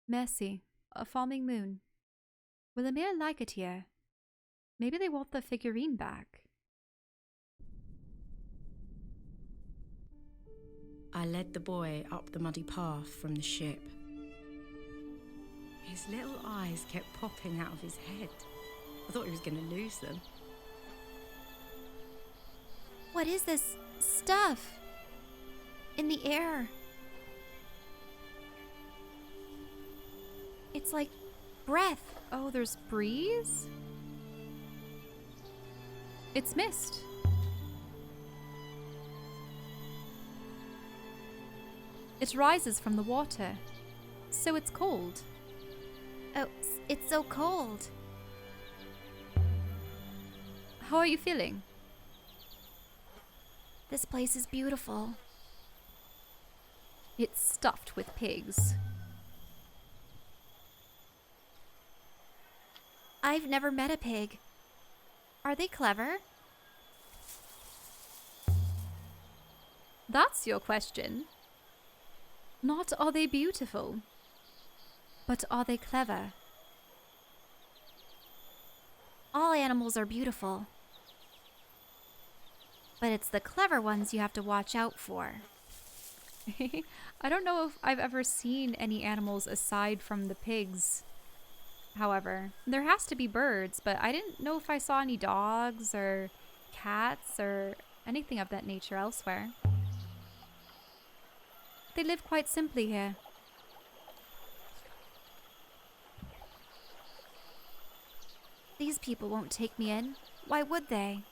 Merci. A falling moon. Will Emir like it here? Maybe they want the figurine back. I led the boy up the muddy path from the ship. His little eyes kept popping out of his head. I thought he was going to lose them. What is this stuff in the air? It's like breath. Oh, there's breeze? It's mist. It rises from the water, so it's cold. Oh, it's so cold. How are you feeling? This place is beautiful. It's stuffed with pigs. I've never met a pig. Are they clever? That's your question. Not are they beautiful, but are they clever? All animals are beautiful. But it's the clever ones you have to watch out for. I don't know if I've ever seen any animals aside from the pigs. However, there has to be birds, but I didn't know if I saw any dogs or cats or anything of that nature elsewhere. They live quite simply here. These people won't take me in. Why would they?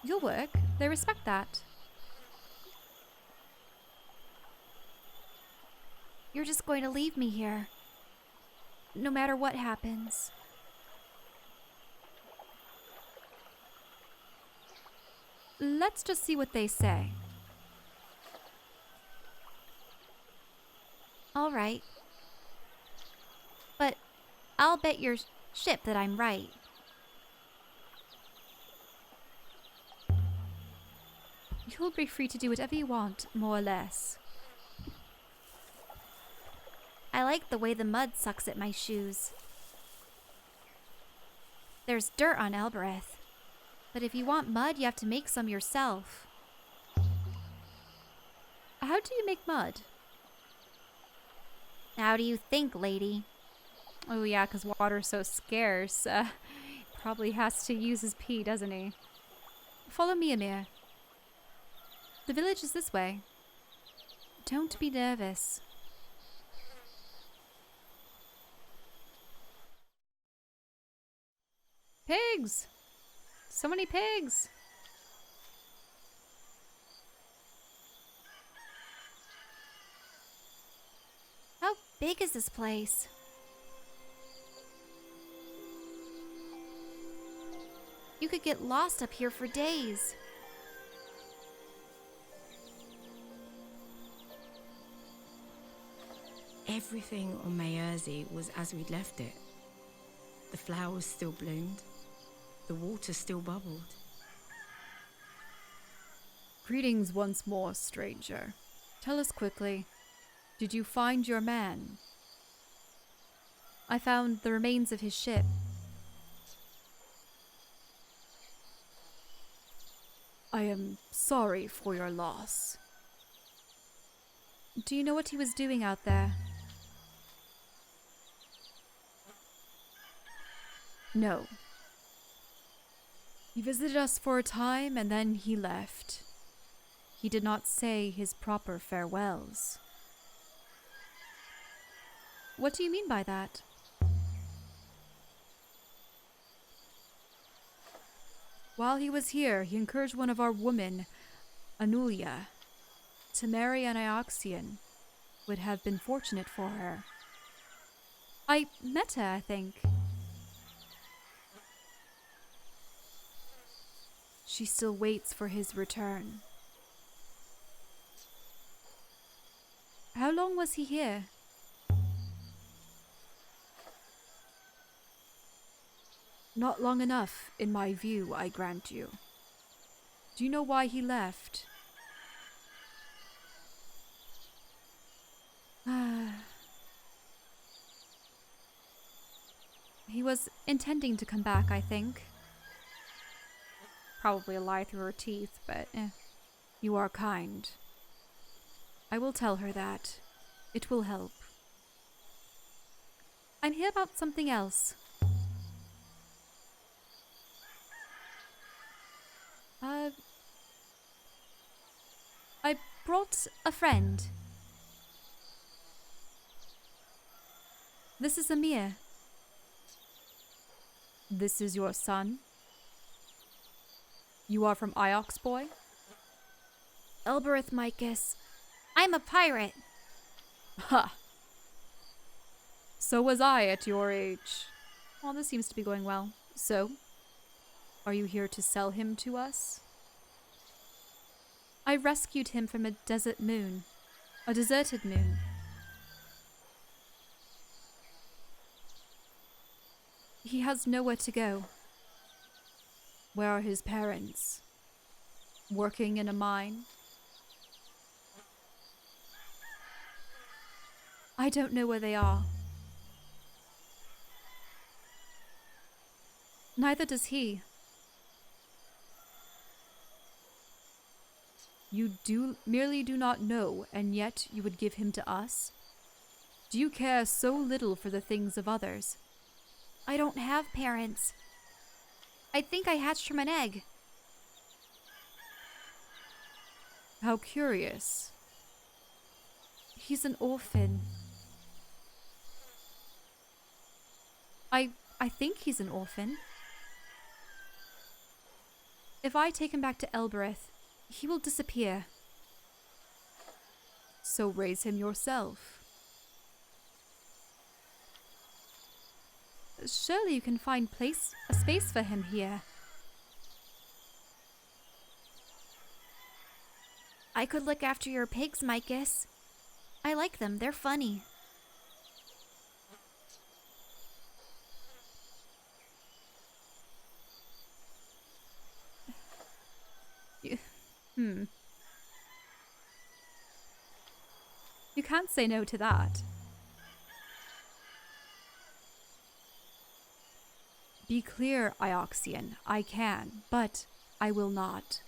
You'll work. They respect that. You're just going to leave me here, no matter what happens. Let's just see what they say. All right. But I'll bet your ship that I'm right. You'll be free to do whatever you want, more or less. I like the way the mud sucks at my shoes. There's dirt on Elbereth, but if you want mud, you have to make some yourself. How do you make mud? How do you think, lady? Oh yeah, because water's so scarce. Probably has to use his pee, doesn't he? Follow me, Emir. The village is this way. Don't be nervous. Pigs! So many pigs! How big is this place? You could get lost up here for days. Everything on Mayerzi was as we'd left it. The flowers still bloomed. The water still bubbled. Greetings once more, stranger. Tell us quickly, did you find your man? I found the remains of his ship. I am sorry for your loss. Do you know what he was doing out there? No. He visited us for a time and then he left. He did not say his proper farewells. What do you mean by that? While he was here, he encouraged one of our women, Aliya, to marry an Ioxian. Would have been fortunate for her. I met her, I think. She still waits for his return. How long was he here? Not long enough, in my view, I grant you. Do you know why he left? was intending to come back, I think. Probably a lie through her teeth, but eh. You are kind. I will tell her that. It will help. I'm here about something else. I brought a friend. This is Amir. This is your son? You are from Iox, boy? Elbereth Micus. I'm a pirate. Ha! So was I at your age. Well, this seems to be going well. So, are you here to sell him to us? I rescued him from a desert moon. A deserted moon. He has nowhere to go. Where are his parents? Working in a mine? I don't know where they are. Neither does he. You merely do not know, and yet you would give him to us? Do you care so little for the things of others? I don't have parents. I think I hatched from an egg. How curious. He's an orphan. I think he's an orphan. If I take him back to Elbereth, he will disappear. So raise him yourself. Surely you can find a space for him here. I could look after your pigs, Micus. I like them. They're funny. You can't say no to that. Be clear, Ioxian. I can, but I will not.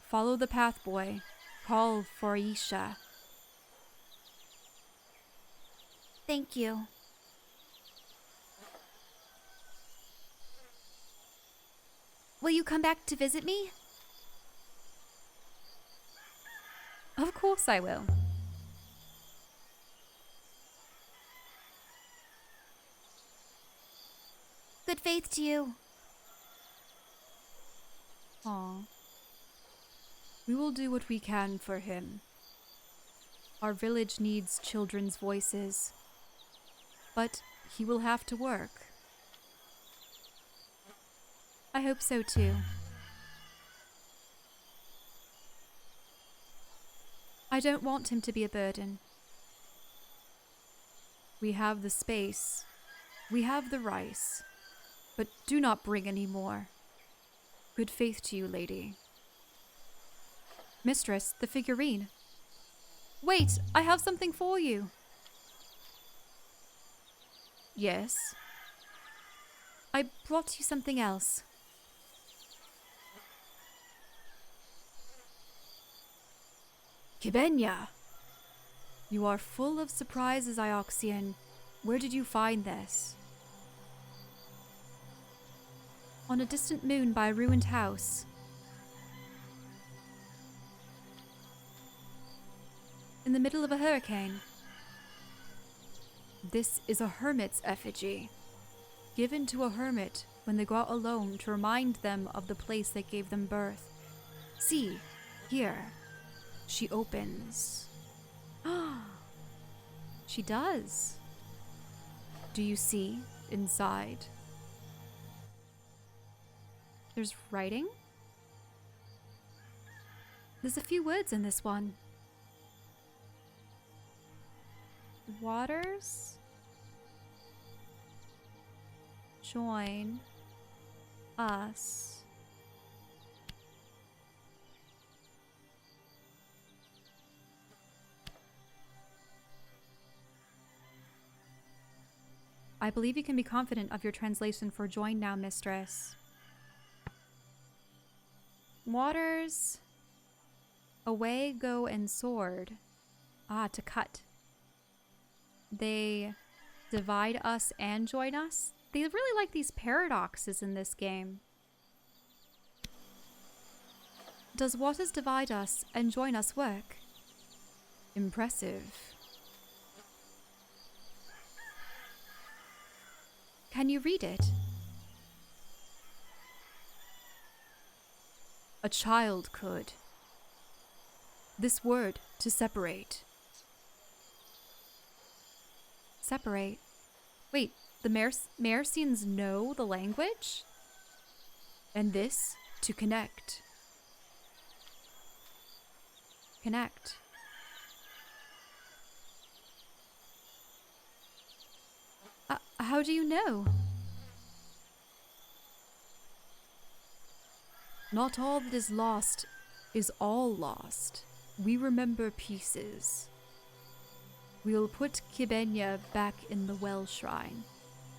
Follow the path, boy. Call for Aisha. Thank you. Will you come back to visit me? Of course I will. Good faith to you. Aw. We will do what we can for him. Our village needs children's voices. But he will have to work. I hope so too. I don't want him to be a burden. We have the space. We have the rice. But do not bring any more. Good faith to you, lady. Mistress, the figurine. Wait, I have something for you. Yes? I brought you something else. Kibenya! You are full of surprises, Ioxian. Where did you find this? On a distant moon by a ruined house. In the middle of a hurricane. This is a hermit's effigy, given to a hermit when they go out alone to remind them of the place that gave them birth. See, here, she opens. She does. Do you see inside? There's writing? There's a few words in this one. Waters? Join us. I believe you can be confident of your translation for join now, mistress. Waters. Away, go, and sword. Ah, to cut. They divide us and join us. They really like these paradoxes in this game. Does waters divide us and join us work? Impressive. Can you read it? A child could. This word, to separate. Separate? Wait, the Mercians know the language? And this, to connect. Connect. How do you know? Not all that is lost is all lost. We remember pieces. We'll put Kibenya back in the well shrine.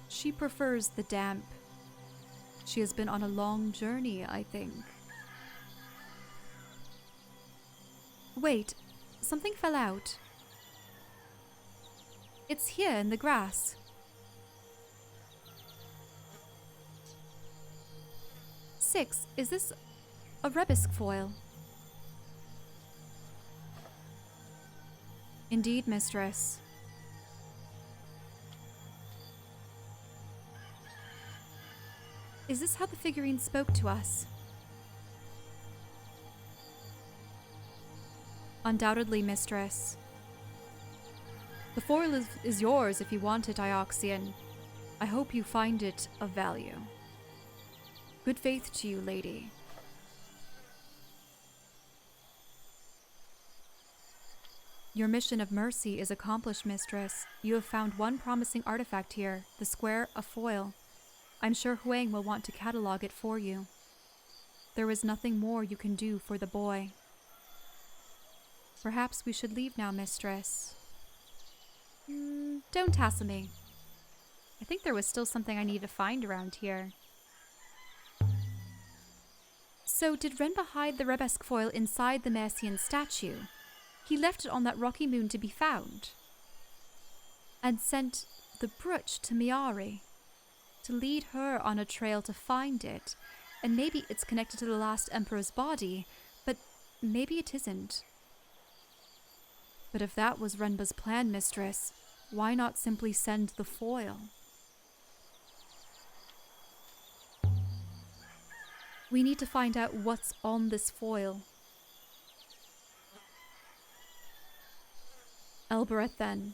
She prefers the damp. She has been on a long journey, I think. Wait, something fell out. It's here in the grass. Six, is this a rebisque foil? Indeed, mistress. Is this how the figurine spoke to us? Undoubtedly, mistress. The foil is yours if you want it, Ioxian. I hope you find it of value. Good faith to you, lady. Your mission of mercy is accomplished, mistress. You have found one promising artifact here, the square of foil. I'm sure Huang will want to catalog it for you. There is nothing more you can do for the boy. Perhaps we should leave now, mistress. Don't hassle me. I think there was still something I need to find around here. So did Renba hide the rebesque foil inside the Mercian statue? He left it on that rocky moon to be found. And sent the brooch to Miari to lead her on a trail to find it. And maybe it's connected to the last emperor's body, but maybe it isn't. But if that was Renba's plan, mistress, why not simply send the foil? We need to find out what's on this foil. Elbereth, then.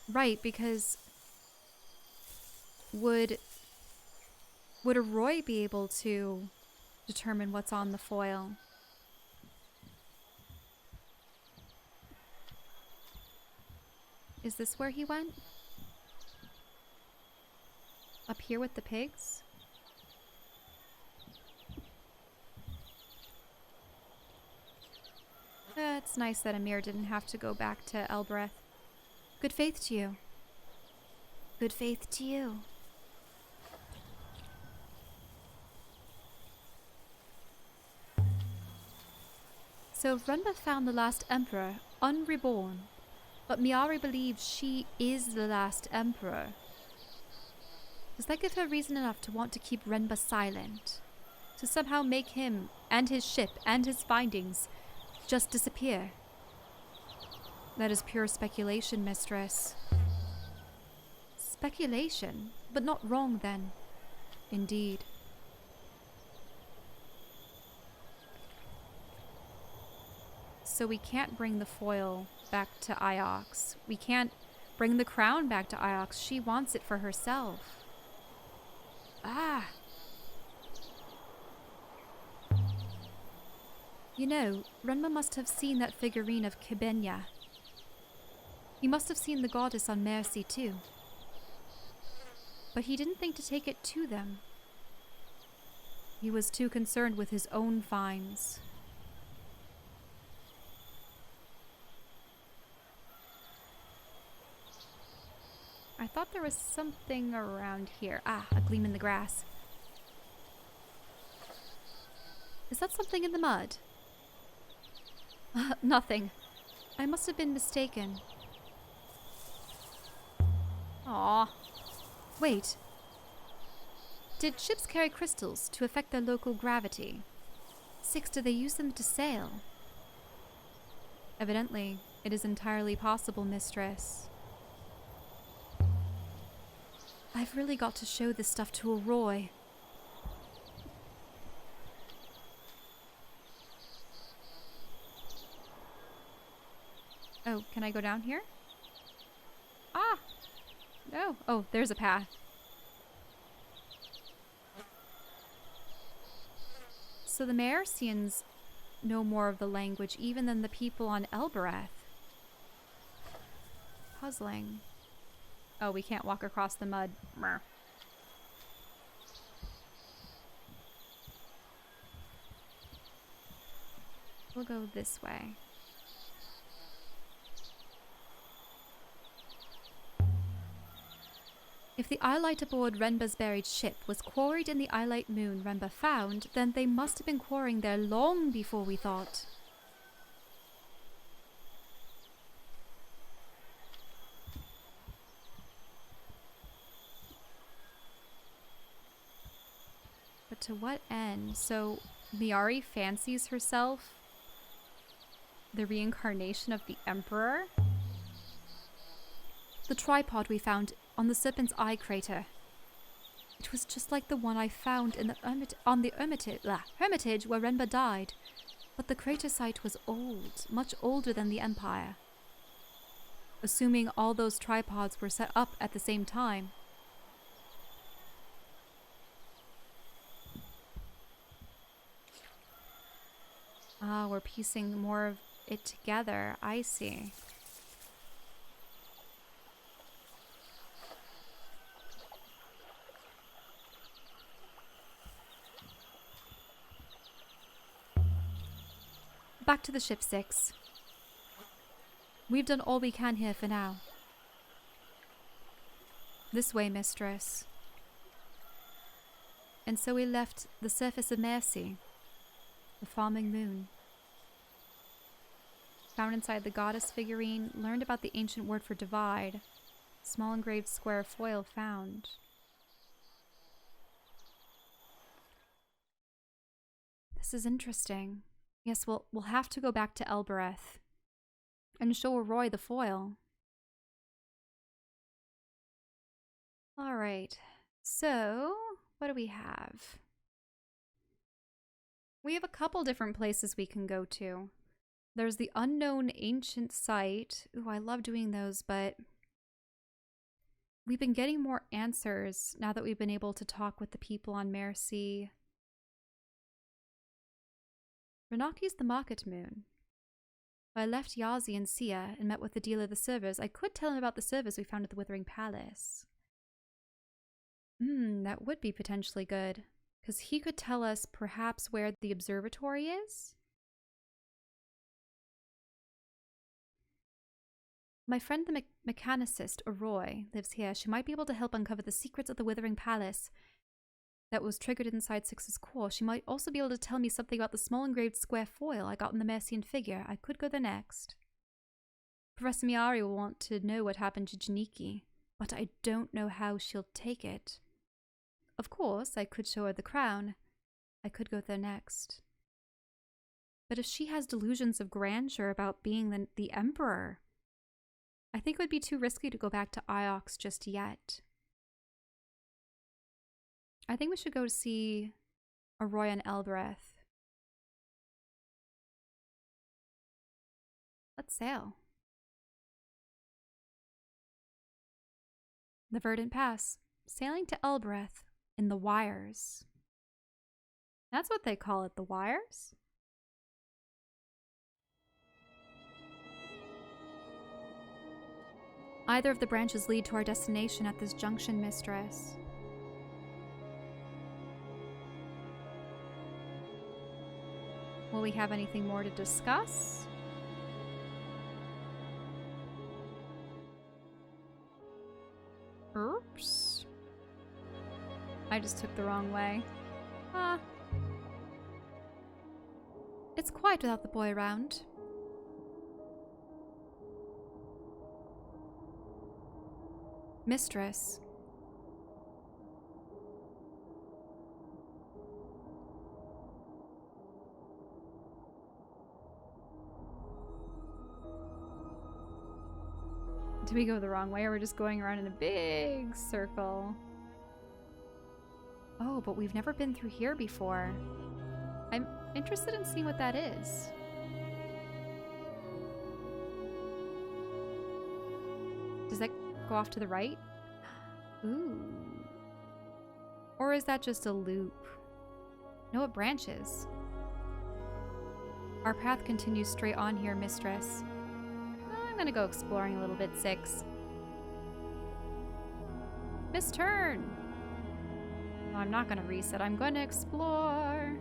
Right, because would a Roy be able to determine what's on the foil? Is this where he went? Up here with the pigs? It's nice that Amir didn't have to go back to Elbereth. Good faith to you. Good faith to you. So Renba found the last emperor, unreborn, but Miari believes she is the last emperor. Does that give her reason enough to want to keep Renba silent? To somehow make him, and his ship, and his findings just disappear? That is pure speculation, mistress. Speculation? But not wrong, then. Indeed. So we can't bring the foil back to Iox. We can't bring the crown back to Iox. She wants it for herself. Ah! You know, Renma must have seen that figurine of Kibenya. He must have seen the goddess on Mercy too. But he didn't think to take it to them. He was too concerned with his own finds. thought there was something around here. Ah, a gleam in the grass. Is that something in the mud? Nothing. I must have been mistaken. Aw. Wait. Did ships carry crystals to affect their local gravity? 6, do they use them to sail? Evidently, it is entirely possible, mistress. I've really got to show this stuff to a Roy. Oh, can I go down here? Ah! No. Oh, there's a path. So the Maersians know more of the language even than the people on Elbereth. Puzzling. Oh, we can't walk across the mud. Mer. We'll go this way. If the Iolite aboard Renba's buried ship was quarried in the Iolite moon Renba found, then they must have been quarrying there long before we thought. But to what end? So Miari fancies herself the reincarnation of the Emperor? The tripod we found on the Serpent's Eye crater. It was just like the one I found in the Hermitage where Renba died. But the crater site was old, much older than the Empire. Assuming all those tripods were set up at the same time. Ah, we're piecing more of it together. I see. Back to the ship, 6. We've done all we can here for now. This way, mistress. And so we left the surface of Mercy, the farming moon. Found inside the goddess figurine, learned about the ancient word for divide. Small engraved square foil found. This is interesting. Yes, we'll have to go back to Elbereth and show Roy the foil. All right. So, what do we have? We have a couple different places we can go to. There's the unknown ancient site. Ooh, I love doing those, but we've been getting more answers now that we've been able to talk with the people on Mercy. Renaki's the market moon. If I left Yazi and Sia and met with the dealer of the servers, I could tell him about the servers we found at the Withering Palace. That would be potentially good, because he could tell us perhaps where the observatory is? My friend the mechanicist, Roy, lives here. She might be able to help uncover the secrets of the Withering Palace that was triggered inside 6's core. She might also be able to tell me something about the small engraved square foil I got in the Mercian figure. I could go there next. Professor Miari will want to know what happened to Janiki, but I don't know how she'll take it. Of course, I could show her the crown. I could go there next. But if she has delusions of grandeur about being the Emperor, I think it would be too risky to go back to Iox just yet. I think we should go to see Roy and Elbereth. Let's sail. The Verdant Pass. Sailing to Elbereth in the Wires. That's what they call it, the Wires? Either of the branches lead to our destination at this junction, mistress. Will we have anything more to discuss? I just took the wrong way. Ah. It's quiet without the boy around. Mistress. Did we go the wrong way, or we're just going around in a big circle? Oh, but we've never been through here before. I'm interested in seeing what that is. Does that go off to the right? Ooh. Or is that just a loop? No, it branches. Our path continues straight on here, mistress. I'm gonna go exploring a little bit, 6. Miss Turn! No, I'm not gonna reset. I'm gonna explore.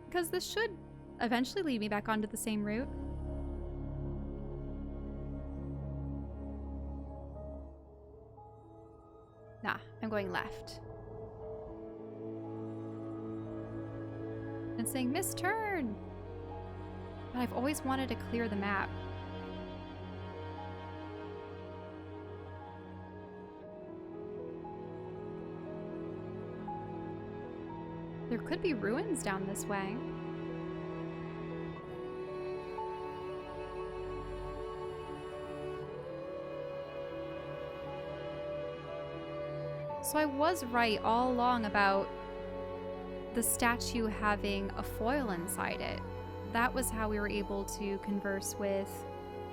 Because this should eventually lead me back onto the same route. Nah, I'm going left. And saying, Miss Turn! But I've always wanted to clear the map. There could be ruins down this way. So I was right all along about the statue having a foil inside it. That was how we were able to converse with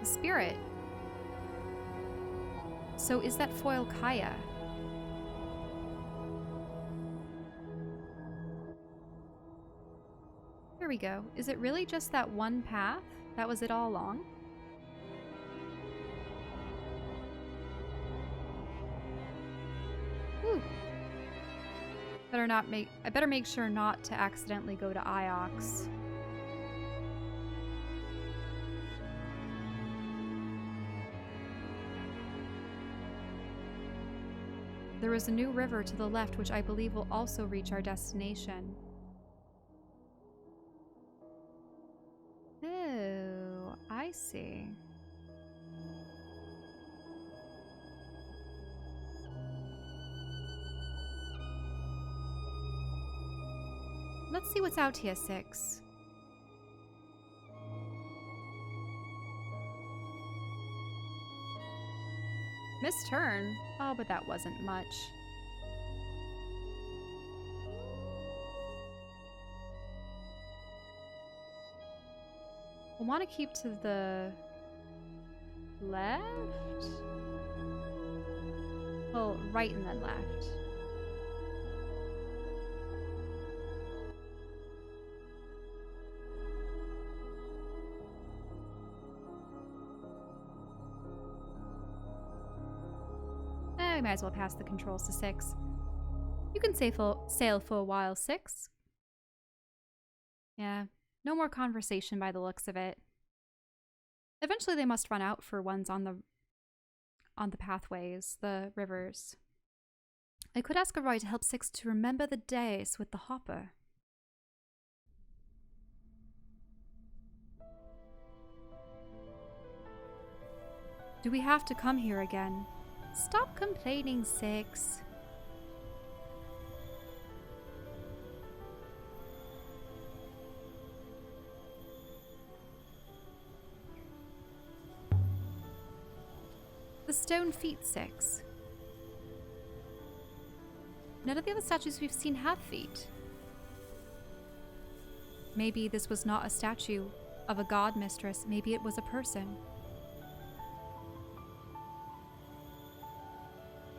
the spirit. So is that foil Kaya? There we go. Is it really just that one path? That was it all along? Whew. I better make sure not to accidentally go to Iox. There is a new river to the left, which I believe will also reach our destination. Oh, I see. Let's see what's out here, 6. Miss Turn? Oh, but that wasn't much. I want to keep to the left? Well, right and then left. I might as well pass the controls to 6. You can sail for a while, 6. Yeah, no more conversation by the looks of it. Eventually they must run out for ones on the pathways, the rivers. I could ask a Roy to help 6 to remember the days with the hopper. Do we have to come here again? Stop complaining, 6. The stone feet, 6. None of the other statues we've seen have feet. Maybe this was not a statue of a god mistress. Maybe it was a person.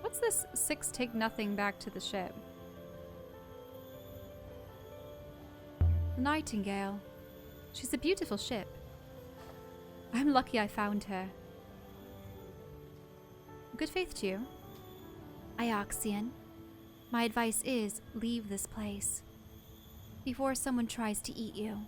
What's this 6 take nothing back to the ship? The Nightingale. She's a beautiful ship. I'm lucky I found her. Good faith to you. Ioxian, my advice is leave this place before someone tries to eat you.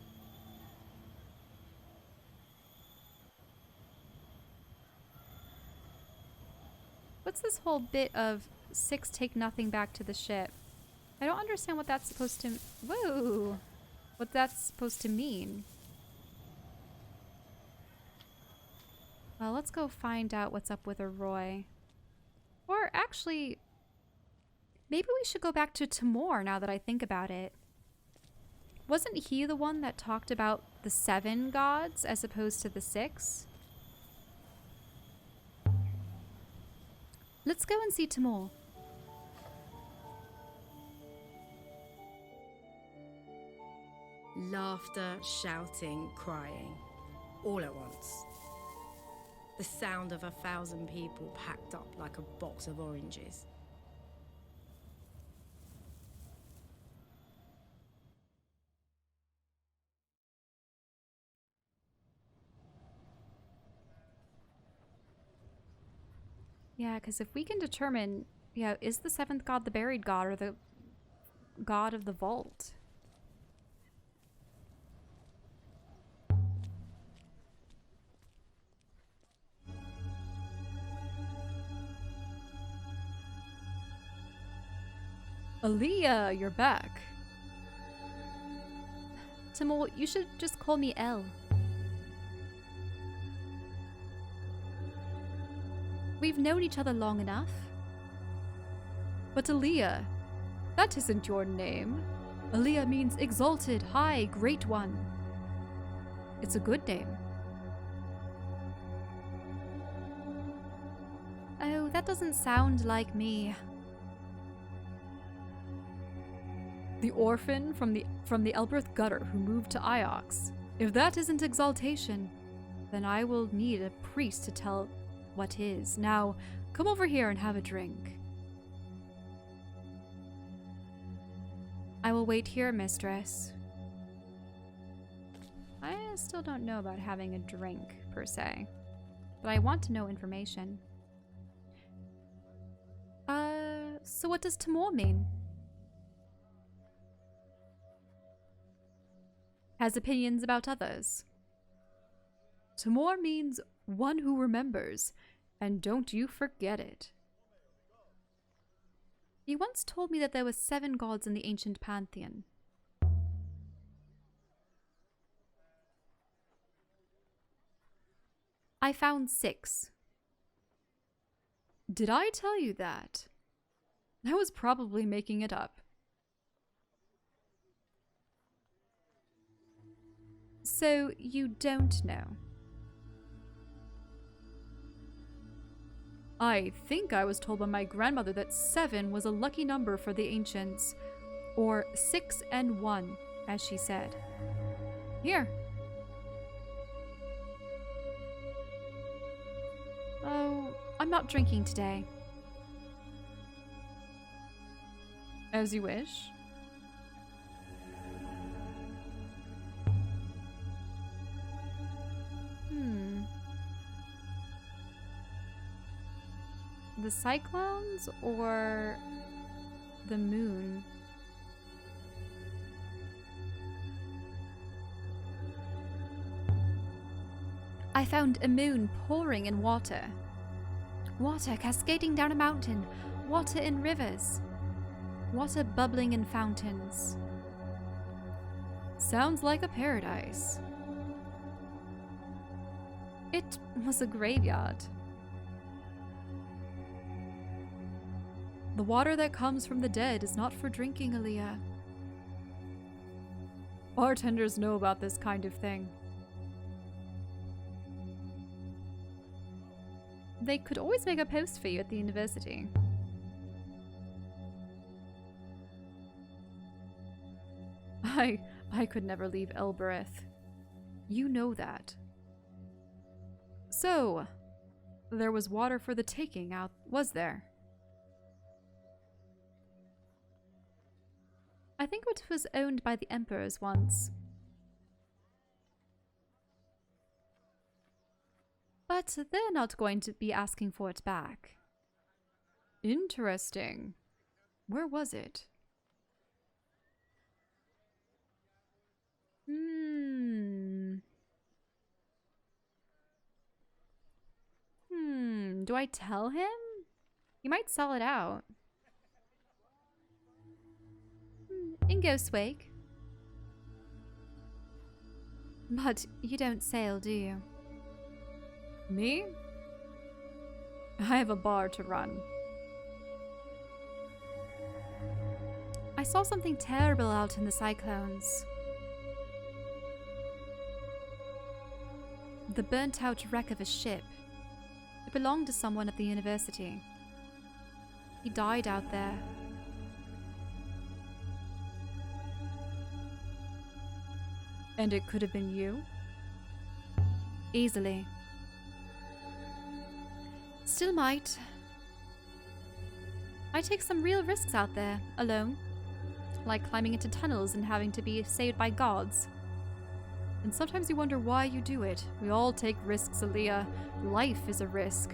What's this whole bit of 6 take nothing back to the ship? I don't understand what that's supposed to... Whoa! What that's supposed to mean. Well, let's go find out what's up with Roy. Or actually, maybe we should go back to Timur now that I think about it. Wasn't he the one that talked about the 7 gods as opposed to the 6? Let's go and see Timur. Laughter, shouting, crying, all at once. The sound of 1,000 people packed up like a box of oranges. Yeah, because if we can determine, yeah, is the 7th god the buried god or the god of the vault? Aliya, you're back. Timur, you should just call me Elle. We've known each other long enough. But Aliya, that isn't your name. Aliya means exalted, high, great one. It's a good name. Oh, that doesn't sound like me. The orphan from the Elberth gutter who moved to Iox. If that isn't exaltation, then I will need a priest to tell what is. Now, come over here and have a drink. I will wait here, mistress. I still don't know about having a drink, per se. But I want to know information. So what does Timur mean? Has opinions about others. Timur means one who remembers, and don't you forget it. He once told me that there were 7 gods in the ancient pantheon. I found 6. Did I tell you that? I was probably making it up. So you don't know? I think I was told by my grandmother that 7 was a lucky number for the ancients, or 6 and 1, as she said. Here. Oh, I'm not drinking today. As you wish. The cyclones or the moon? I found a moon pouring in water. Water cascading down a mountain. Water in rivers. Water bubbling in fountains. Sounds like a paradise. It was a graveyard. The water that comes from the dead is not for drinking, Aliya. Bartenders know about this kind of thing. They could always make a post for you at the university. I could never leave Elbereth. You know that. So, there was water for the taking out, was there? I think it was owned by the emperors once. But they're not going to be asking for it back. Interesting. Where was it? Do I tell him? You might sell it out. Ingo Swake. But you don't sail, do you? Me? I have a bar to run. I saw something terrible out in the cyclones. The burnt-out wreck of a ship. It belonged to someone at the university. He died out there. And it could have been you? Easily. Still might. I take some real risks out there, alone. Like climbing into tunnels and having to be saved by gods. And sometimes you wonder why you do it. We all take risks, Aliya. Life is a risk.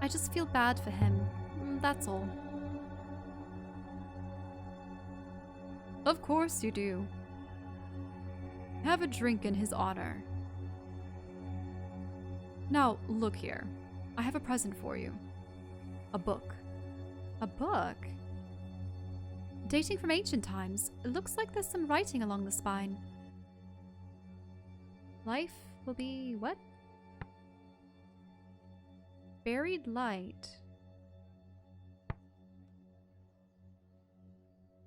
I just feel bad for him. That's all. Of course you do. Have a drink in his honor. Now, look here. I have a present for you. A book. A book? Dating from ancient times. It looks like there's some writing along the spine. Life will be what? Buried light.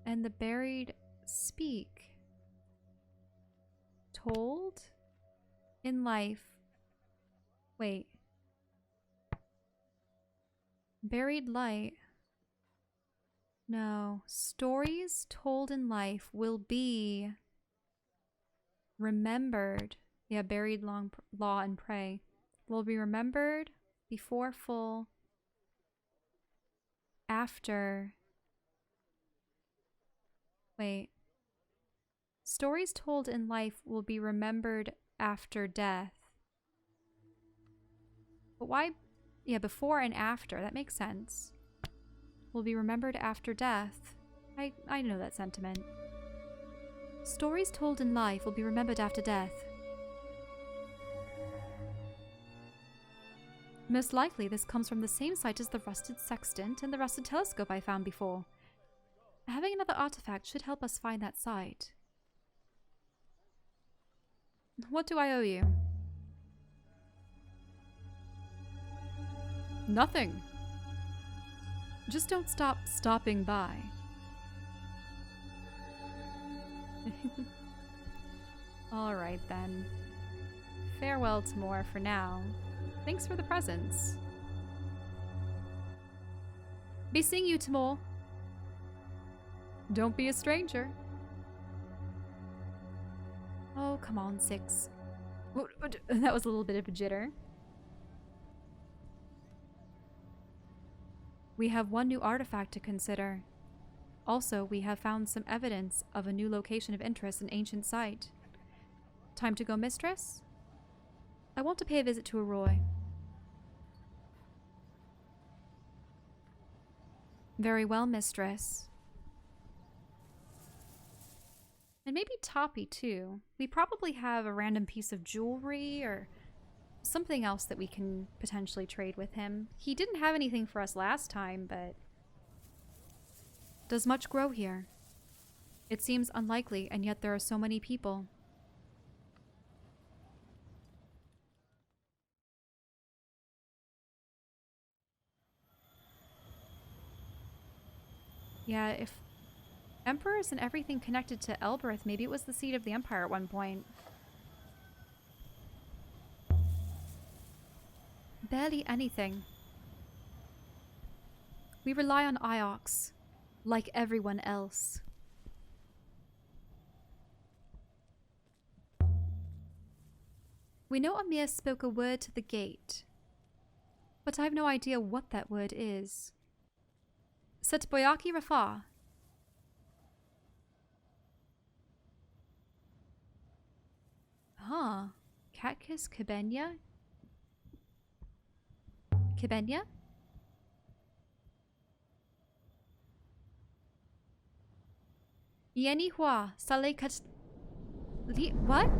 And the buried speak. Told in life. Wait. Buried light. No. Stories told in life will be remembered. Yeah, buried law and pray. Will be remembered before full. After. Wait. Stories told in life will be remembered after death. But why? Yeah, before and after. That makes sense. Will be remembered after death. I know that sentiment. Stories told in life will be remembered after death. Most likely this comes from the same site as the rusted sextant and the rusted telescope I found before. Having another artifact should help us find that site. What do I owe you? Nothing. Just don't stop stopping by. Alright then. Farewell, Timur, for now. Thanks for the presents. Be seeing you, Timur. Don't be a stranger. Oh, come on, 6. That was a little bit of a jitter. We have one new artifact to consider. Also, we have found some evidence of a new location of interest in ancient site. Time to go, mistress? I want to pay a visit to Arroy. Very well, mistress. And maybe Toppy, too. We probably have a random piece of jewelry or something else that we can potentially trade with him. He didn't have anything for us last time, but... Does much grow here? It seems unlikely, and yet there are so many people. Yeah, if emperors and everything connected to Elbereth, maybe it was the seat of the empire at one point. Barely anything. We rely on Iox, like everyone else. We know Amir spoke a word to the gate, but I have no idea what that word is. Setboyaki Rafa. Huh. Catkiss Kibenya? Kibenya? Yeni Hua Sale Kat... What?